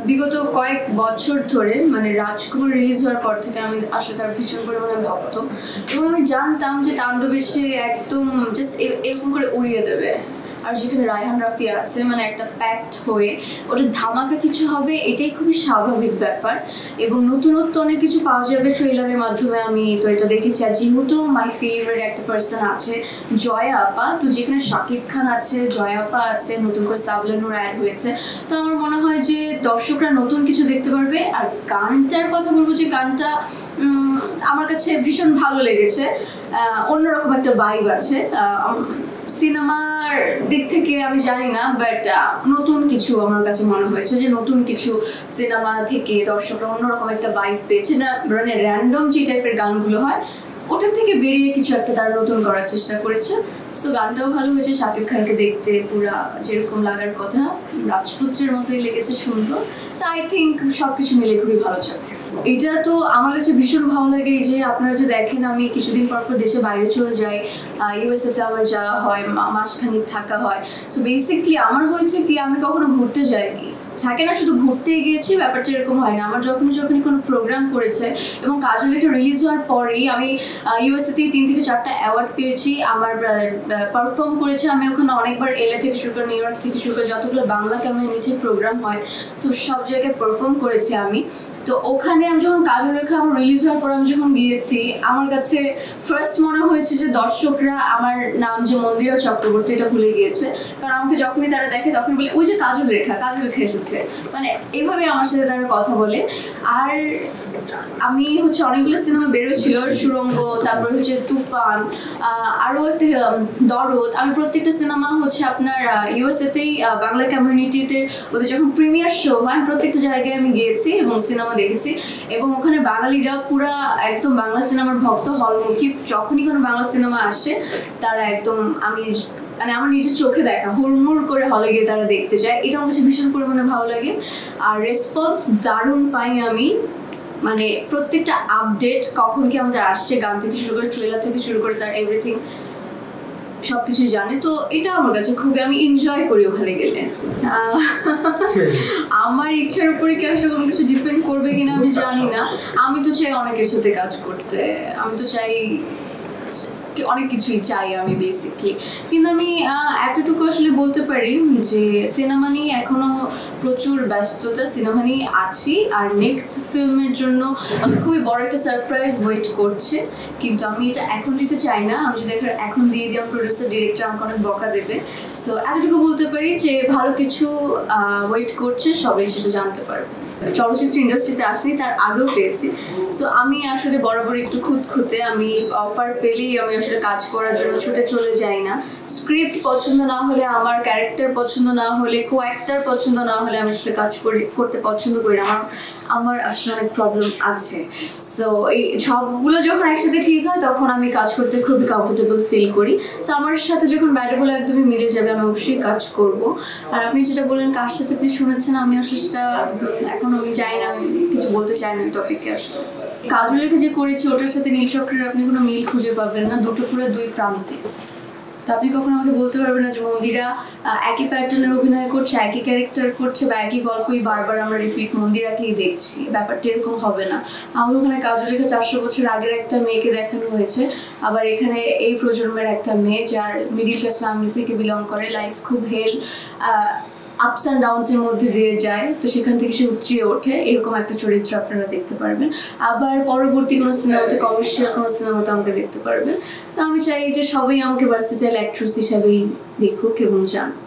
বিগত কয়েক বছর ধরে মানে রাজকুমার রিলিজ হওয়ার পর থেকে আমি আসলে তার ভীষণ পরিমাণে ভক্ত এবং আমি জানতাম যে তাণ্ডবে সে একদম জাস্ট এরকম করে উড়িয়ে দেবে। আর যেখানে রায়হান রাফি আছে মানে একটা প্যাক্ট হয়ে ওটা ধামাকা কিছু হবে এটাই খুবই স্বাভাবিক ব্যাপার এবং নতুনত্ব অনেক কিছু পাওয়া যাবে ট্রেলারের মাধ্যমে। আমি তো এটা দেখেছি। আর যেহেতু মাই ফেভারিট একটা পার্সন আছে জয়া আপা, তো যেখানে শাকিব খান আছে, জয়া আপা আছে, নতুন করে সাবলা নূর অ্যাড হয়েছে, তো আমার মনে হয় যে দর্শকরা নতুন কিছু দেখতে পারবে। আর গানটার কথা বলবো যে গানটা আমার কাছে ভীষণ ভালো লেগেছে, অন্যরকম একটা ভাইব আছে। সিনেমার দিক থেকে আমি জানি না, বাট নতুন কিছু আমার কাছে মনে হয়েছে যে নতুন কিছু সিনেমা থেকে দর্শকরা অন্যরকম একটা ভাইব পেয়েছে না, মানে র্যান্ডম যে টাইপের গানগুলো হয় ওটার থেকে বেরিয়ে কিছু একটা তারা নতুন করার চেষ্টা করেছে। সো গানটাও ভালো হয়েছে, শাকিব খানকে দেখতে পুরা যেরকম লাগার কথা রাজপুত্রের মতোই লেগেছে, সুন্দর। সো আই থিঙ্ক সব কিছু মিলে খুবই ভালো যাবে। এটা তো আমার কাছে ভীষণ ভালো লাগে যে আপনারা যে দেখেন আমি কিছুদিন পর পর দেশে বাইরে চলে যাই, ইউএসএতে আমার যাওয়া হয়, মাসখানিক থাকা হয়। সো বেসিকলি আমার হয়েছে কি আমি কখনো ঘুরতে যাইনি, থাকে না শুধু ঘুরতে গিয়েছি, ব্যাপারটা এরকম হয় না। আমার যখনই কোনো প্রোগ্রাম করেছে এবং কাজল রেখা রিলিজ হওয়ার পরেই আমি ইউএসএ থেকে 3 থেকে 4টা অ্যাওয়ার্ড পেয়েছি, আমার পারফর্ম করেছি আমি ওখানে অনেকবার, এলএ থেকে শুরু করে নিউ ইয়র্ক থেকে শুরু করে যতগুলো বাংলা কমিউনিটি প্রোগ্রাম হয় সো সব জায়গায় পারফর্ম করেছি আমি। তো ওখানে আমি যখন কাজল রেখা আমার রিলিজ হওয়ার পর আমি যখন গিয়েছি আমার কাছে ফার্স্ট মনে হয়েছে যে দর্শকরা আমার নাম যে মন্দিরা চক্রবর্তী এটা ভুলে গিয়েছে, কারণ আমাকে যখনই তারা দেখে তখন বলে ওই যে কাজল রেখা এসেছে, মানে এইভাবে আমার সাথে তারা কথা বলে। আর আমি হচ্ছে অনেকগুলো সিনেমা বেরোচ্ছিল, সুরঙ্গ, তারপর হচ্ছে তুফান, আরও একটা দরদ। আমি প্রত্যেকটা সিনেমা হচ্ছে আপনার ইউএসএতেই বাংলা কমিউনিটিতে ওদের যখন প্রিমিয়ার শো হয় প্রত্যেকটা জায়গায় আমি গিয়েছি এবং সিনেমা দেখেছি এবং ওখানে বাঙালিরা পুরা একদম বাংলা সিনেমার ভক্ত, হলমুখী। যখনই কোনো বাংলা সিনেমা আসে তারা একদম মানে আমার নিজের চোখে দেখা হুড়মুড় করে হলে গিয়ে তারা দেখতে যায়, এটা আমার কাছে ভীষণ পরিমাণে ভালো লাগে। আর রেসপন্স দারুণ পাই আমি, মানে প্রত্যেকটা আপডেট কখন কি আমাদের আসছে, গান থেকে শুরু করে ট্রেলার থেকে শুরু করে তার এভরিথিং সব কিছুই জানে। তো এটা আমার কাছে খুবই আমি এনজয় করি ওখানে গেলে। আমার ইচ্ছার উপরে কি আসলে কোনো কিছু ডিপেন্ড করবে কিনা আমি জানি না। আমি তো চাই অনেকের সাথে কাজ করতে, আমি তো চাই অনেক কিছুই চাই আমি বেসিকলি, কিন্তু আমি এতটুকু আসলে বলতে পারি যে সিনেমা নিয়ে এখনো প্রচুর ব্যস্ততা, সিনেমা নিয়ে আছি। আর নেক্সট ফিল্মের জন্য খুবই বড় একটা সারপ্রাইজ ওয়েট করছে, কিন্তু আমি এটা এখন দিতে চাই না। আমি যদি এখন দিয়ে দিই আমার প্রডিউসার ডিরেক্টর আমাকে অনেক বকা দেবে। সো এতটুকু বলতে পারি যে ভালো কিছু ওয়েট করছে, সবাই সেটা জানতে পারবে। চলচ্চিত্র ইন্ডাস্ট্রিতে আসেনি, তার আগেও পেয়েছি। সো আমি আসলে বরাবর একটু খুঁতখুঁতে, আমি অফার পেলেই আমি আসলে কাজ করার জন্য ছুটে চলে যাই না। স্ক্রিপ্ট পছন্দ না হলে, আমার ক্যারেক্টার পছন্দ না হলে, কো অ্যাক্টার পছন্দ না হলে আমি আসলে কাজ করতে পছন্দ করি না। আমার আসলে অনেক প্রবলেম আছে। সো এই সবগুলো যখন একসাথে ঠিক হয় তখন আমি কাজ করতে খুবই কমফোর্টেবল ফিল করি। সো আমার সাথে যখন ব্যাটাগুলো একদমই মিলে যাবে আমি অবশ্যই কাজ করব। আর আপনি যেটা বললেন কার সাথে আপনি শুনেছেন, আমি আসলে সেটা এখন আমি চাই না, আমি কিছু বলতে চাই না টপিকে। আসলে কাজলের যে করেছি ওটার সাথে নীল চক্রের আপনি কোনো মিল খুঁজে পাবেন না, দুটো পুরো দুই প্রান্তে। তো আপনি কখনো আমাকে বলতে পারবেন না যে মন্দিরা একই প্যাটার্নের অভিনয় করছে, একই ক্যারেক্টার করছে বা একই গল্পই বারবার আমরা রিপিট মন্দিরাকেই দেখছি, ব্যাপারটা এরকম হবে না। আমাদের ওখানে কাজলের 400 বছর আগের একটা মেয়েকে দেখানো হয়েছে, আবার এখানে এই প্রজন্মের একটা মেয়ে যার মিডিল ক্লাস ফ্যামিলি থেকে বিলং করে, লাইফ খুব আপস অ্যান্ড ডাউনসের মধ্যে দিয়ে যায়, তো সেখান থেকে সে উতরিয়ে ওঠে, এরকম একটা চরিত্র আপনারা দেখতে পারবেন। আবার পরবর্তী কোনো সিনেমাতে, কমার্শিয়াল কোনো সিনেমাতে আমাকে দেখতে পারবেন। তো আমি চাই যে সবাই আমাকে ভার্সেটাইল অ্যাক্ট্রেস হিসাবেই দেখুক এবং জানুক।